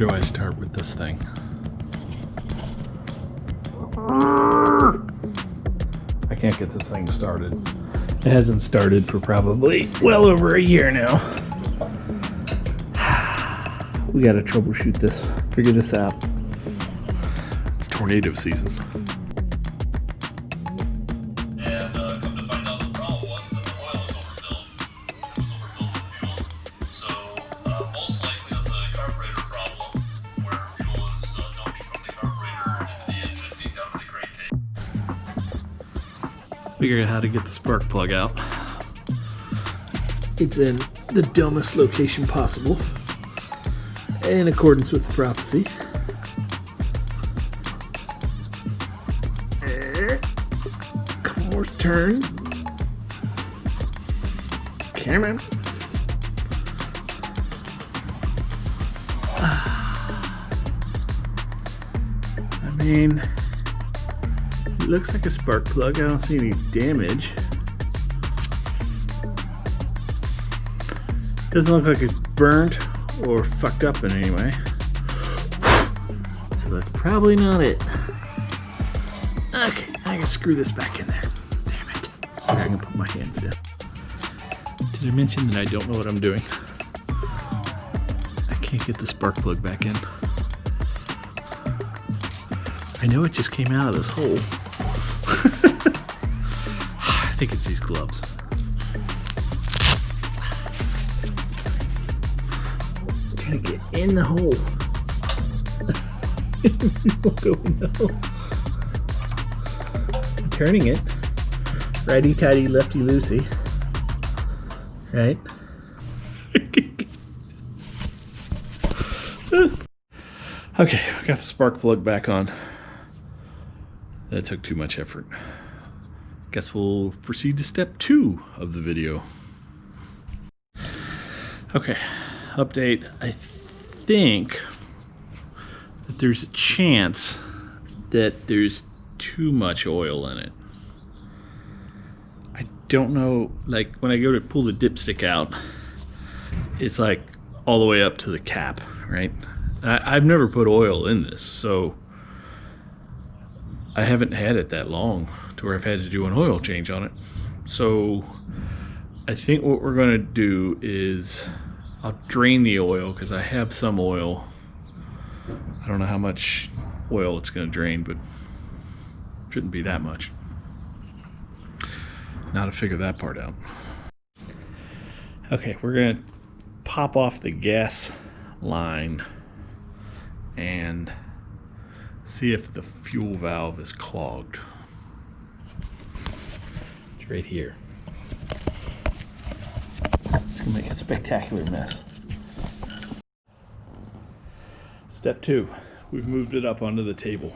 do I start with this thing? I can't get this thing started. It hasn't started for probably well over a year now. We gotta troubleshoot this, figure this out. It's tornado season. And come to find out, the problem was that the oil was overfilled. It was overfilled with fuel. So most likely it's a carburetor problem, where fuel is dumping from the carburetor into the engine, being down to the crankcase. Figure out how to get the spark plug out. It's in the dumbest location possible, in accordance with the prophecy. Couple more turns. Come on. I mean, it looks like a spark plug. I don't see any damage. Doesn't look like it's burnt or fucked up in any way. So that's probably not it. Okay, I can screw this back in there. Damn it. I'm gonna put my hands down. Did I mention that I don't know what I'm doing? I can't get the spark plug back in. I know it just came out of this hole. I think it's these gloves. Trying to get in the hole. Won't go in the hole. I'm turning it. Righty tighty, lefty loosey. Right? Okay, I got the spark plug back on. That took too much effort. Guess we'll proceed to step 2 of the video. Okay, update. I think that there's a chance that there's too much oil in it. I don't know, like when I go to pull the dipstick out, it's like all the way up to the cap, right? I've never put oil in this, so I haven't had it that long to where I've had to do an oil change on it. So I think what we're going to do is I'll drain the oil because I have some oil. I don't know how much oil it's going to drain, but shouldn't be that much. Now to figure that part out. Okay, we're going to pop off the gas line and see if the fuel valve is clogged. It's right here. It's gonna make a spectacular mess. Step 2, we've moved it up onto the table.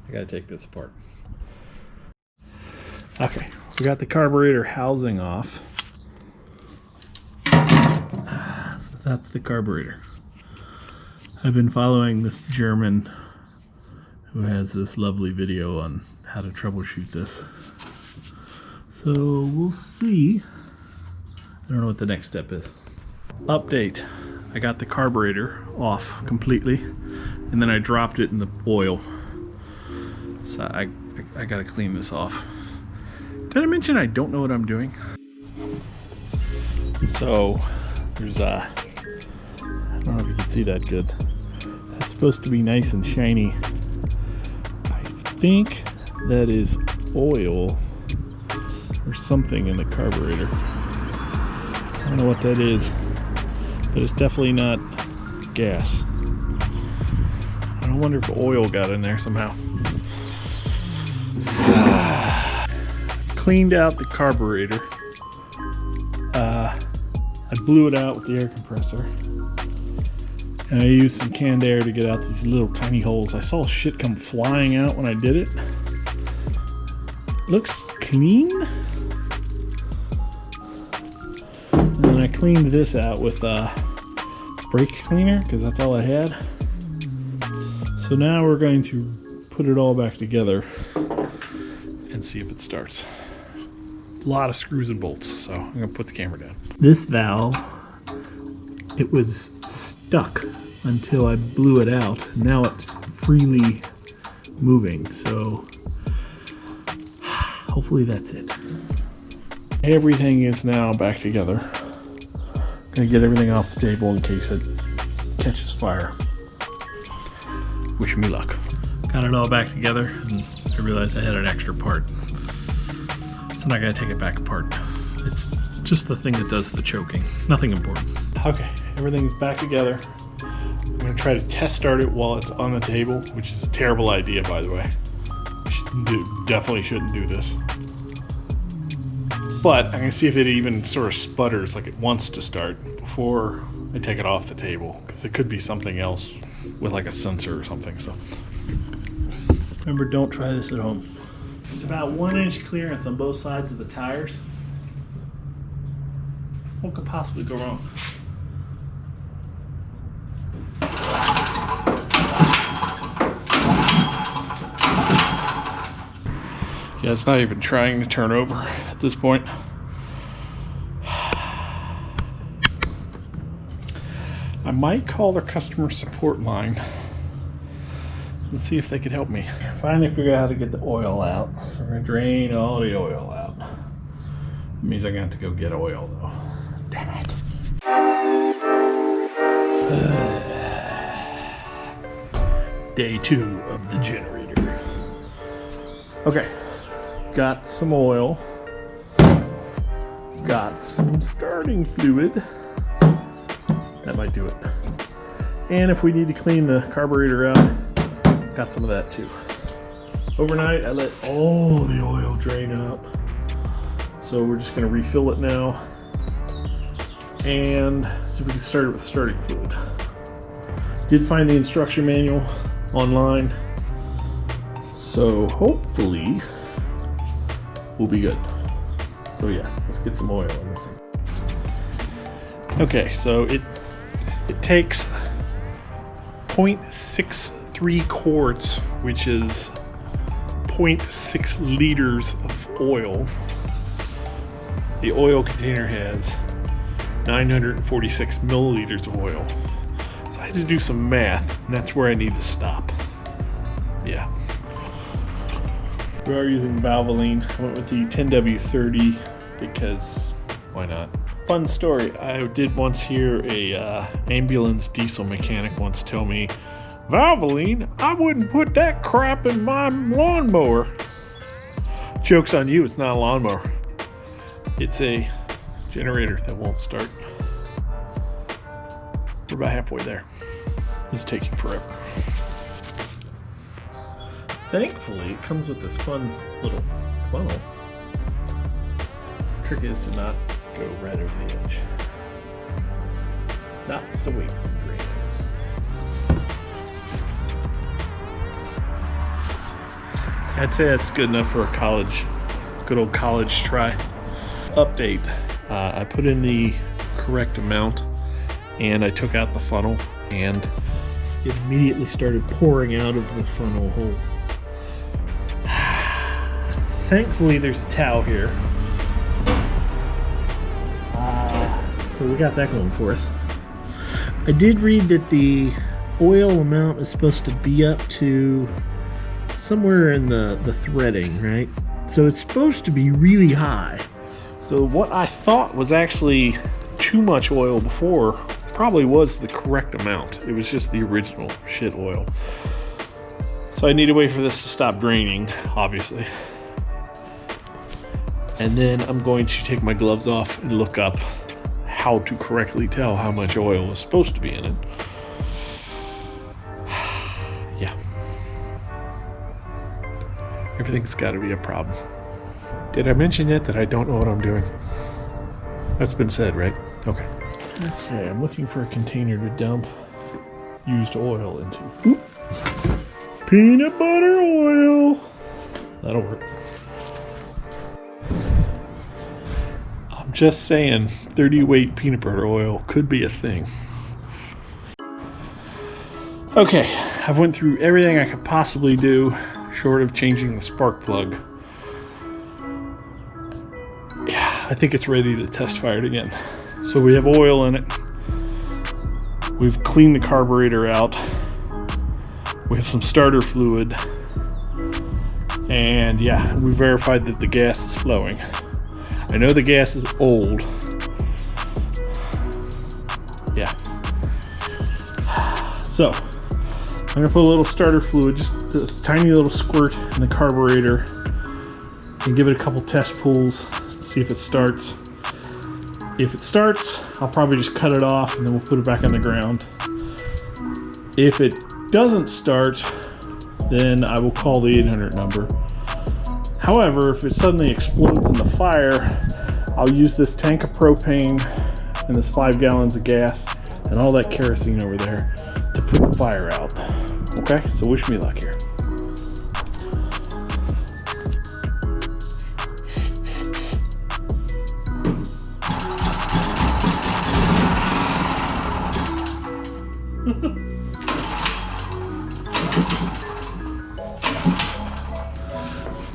I gotta take this apart. Okay, we got the carburetor housing off. So that's the carburetor. I've been following this German who has this lovely video on how to troubleshoot this. So we'll see. I don't know what the next step is. Update. I got the carburetor off completely and then I dropped it in the oil. So I gotta clean this off. Did I mention I don't know what I'm doing? So there's I don't know if you can see that good. That's supposed to be nice and shiny. I think that is oil or something in the carburetor. I don't know what that is, but it's definitely not gas. I wonder if oil got in there somehow. Cleaned out the carburetor. I blew it out with the air compressor. And I used some canned air to get out these little tiny holes. I saw shit come flying out when I did it. Looks clean. And then I cleaned this out with brake cleaner because that's all I had. So now we're going to put it all back together and see if it starts. A lot of screws and bolts, so I'm gonna put the camera down. This valve, it was stuck until I blew it out. Now it's freely moving, so hopefully that's it. Everything is now back together. Gonna get everything off the table in case it catches fire. Wish me luck. Got it all back together, and I realized I had an extra part. So now I gotta take it back apart. It's just the thing that does the choking. Nothing important. Okay, everything's back together. I'm gonna try to test start it while it's on the table, which is a terrible idea, by the way. Definitely shouldn't do this. But I'm gonna see if it even sort of sputters like it wants to start before I take it off the table, because it could be something else with like a sensor or something. So remember, don't try this at home. There's about 1 inch clearance on both sides of the tires. What could possibly go wrong? Yeah, it's not even trying to turn over at this point. I might call their customer support line and see if they could help me. Finally figure out how to get the oil out. So we're gonna drain all the oil out. That means I'm gonna have to go get oil though. Damn it. Day 2 of the generator. Okay. Got some oil, got some starting fluid, that might do it. And if we need to clean the carburetor out, got some of that too. Overnight I let all the oil drain up, so we're just going to refill it now and see if we can start it with starting fluid. Did find the instruction manual online, so hopefully will be good. So yeah, let's get some oil in this thing. Okay, so it takes 0.63 quarts, which is 0.6 liters of oil. The oil container has 946 milliliters of oil. So I had to do some math, and that's where I need to stop. Yeah. We are using Valvoline. I went with the 10W30 because why not? Fun story. I did once hear a ambulance diesel mechanic once tell me, Valvoline, I wouldn't put that crap in my lawnmower. Joke's on you, it's not a lawnmower. It's a generator that won't start. We're about halfway there. This is taking forever. Thankfully, it comes with this fun little funnel. The trick is to not go right over the edge. Not so wait. Great. I'd say that's good enough for a good old college try. Update. I put in the correct amount and I took out the funnel and it immediately started pouring out of the funnel hole. Thankfully there's a towel here, so we got that going for us. I did read that the oil amount is supposed to be up to somewhere in the threading, right? So it's supposed to be really high. So what I thought was actually too much oil before probably was the correct amount. It was just the original shit oil. So I need to wait for this to stop draining, obviously. And then I'm going to take my gloves off and look up how to correctly tell how much oil is supposed to be in it. Yeah. Everything's got to be a problem. Did I mention yet that I don't know what I'm doing? That's been said, right? Okay. Okay, I'm looking for a container to dump used oil into. Oop. Peanut butter oil. That'll work. I'm just saying, 30 weight peanut butter oil could be a thing. Okay, I've went through everything I could possibly do, short of changing the spark plug. Yeah, I think it's ready to test fire it again. So we have oil in it. We've cleaned the carburetor out. We have some starter fluid. And yeah, we verified that the gas is flowing. I know the gas is old. Yeah. So, I'm gonna put a little starter fluid, just a tiny little squirt in the carburetor, and give it a couple test pulls, see if it starts. If it starts, I'll probably just cut it off and then we'll put it back on the ground. If it doesn't start, then I will call the 800 number. However, if it suddenly explodes in the fire, I'll use this tank of propane and this 5 gallons of gas and all that kerosene over there to put the fire out. Okay, so wish me luck here.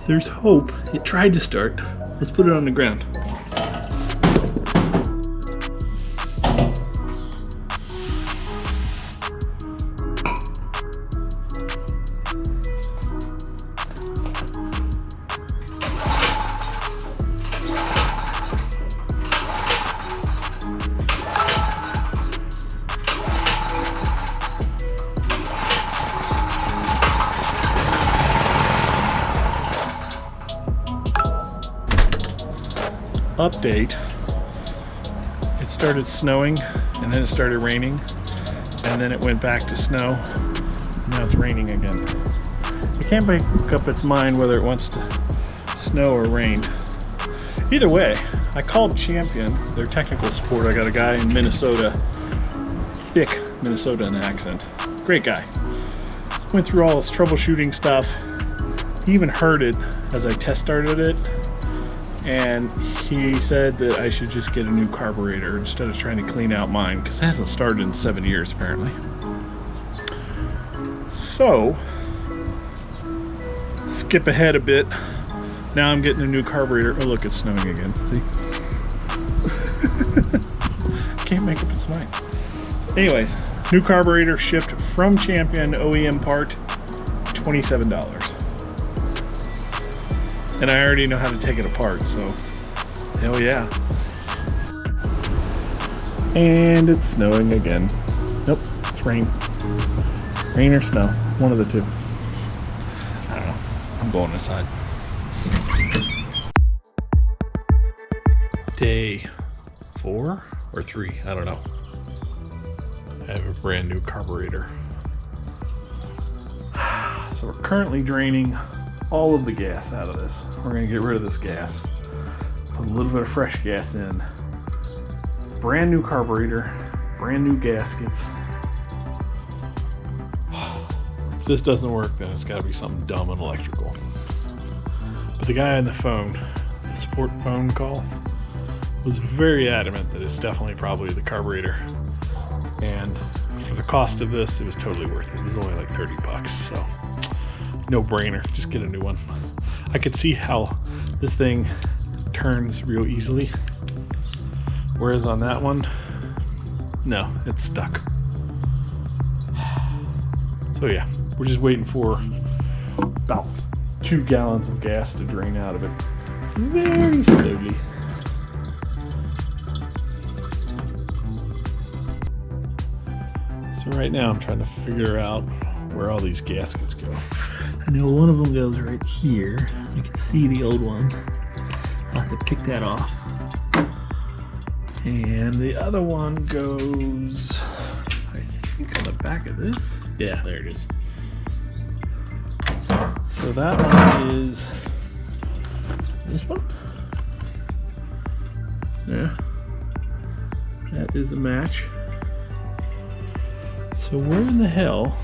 There's hope. It tried to start. Let's put it on the ground. Update. It started snowing and then it started raining and then it went back to snow. Now it's raining again. It can't make up its mind whether it wants to snow or rain. Either way, I called Champion, their technical support. I got a guy in Minnesota, thick Minnesota in the accent. Great guy. Went through all this troubleshooting stuff. He even heard it as I test started it. And he said that I should just get a new carburetor instead of trying to clean out mine, because it hasn't started in 7 years apparently. So, skip ahead a bit. Now I'm getting a new carburetor. Oh look, it's snowing again, see? Can't make up its mind. Anyways, new carburetor shipped from Champion, OEM part, $27. And I already know how to take it apart, so hell yeah. And it's snowing again. Nope, it's rain. Rain or snow, one of the two. I don't know, I'm going inside. Day 4 or 3, I don't know. I have a brand new carburetor. So we're currently draining all of the gas out of this. We're gonna get rid of this gas, put a little bit of fresh gas in, brand new carburetor, brand new gaskets. If this doesn't work, then it's gotta be something dumb and electrical. But the guy on the phone, the support phone call, was very adamant that it's definitely probably the carburetor. And for the cost of this, it was totally worth it. It was only like 30 bucks, so no brainer, just get a new one. I could see how this thing turns real easily, whereas on that one, no, it's stuck. So yeah, we're just waiting for about 2 gallons of gas to drain out of it very slowly. So right now I'm trying to figure out where all these gaskets go. I know one of them goes right here. You can see the old one. I'll have to pick that off. And the other one goes, I think, on the back of this. Yeah, there it is. So that one is this one. Yeah, that is a match. So where in the hell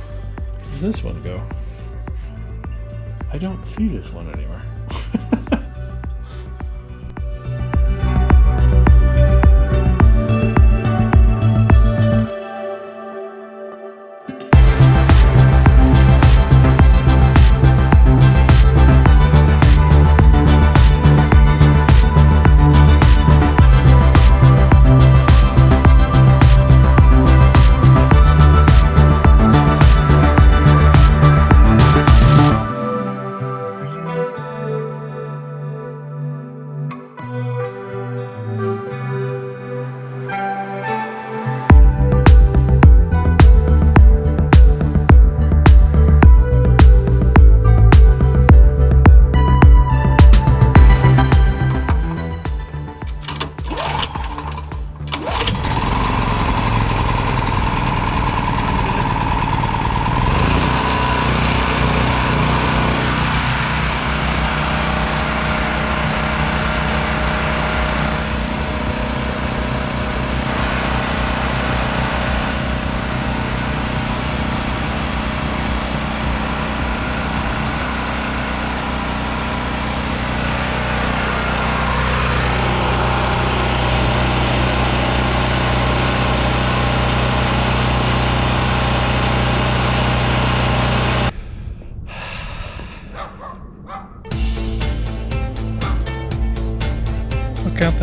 does this one go? I don't see this one anywhere.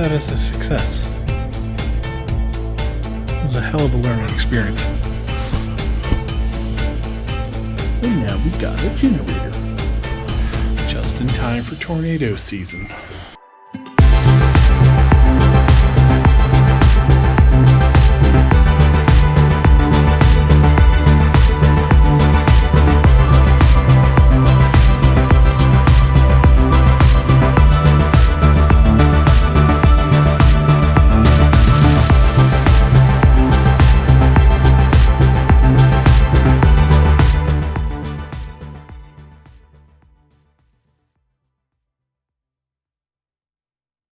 that as a success. It was a hell of a learning experience. And now we've got a generator. Just in time for tornado season.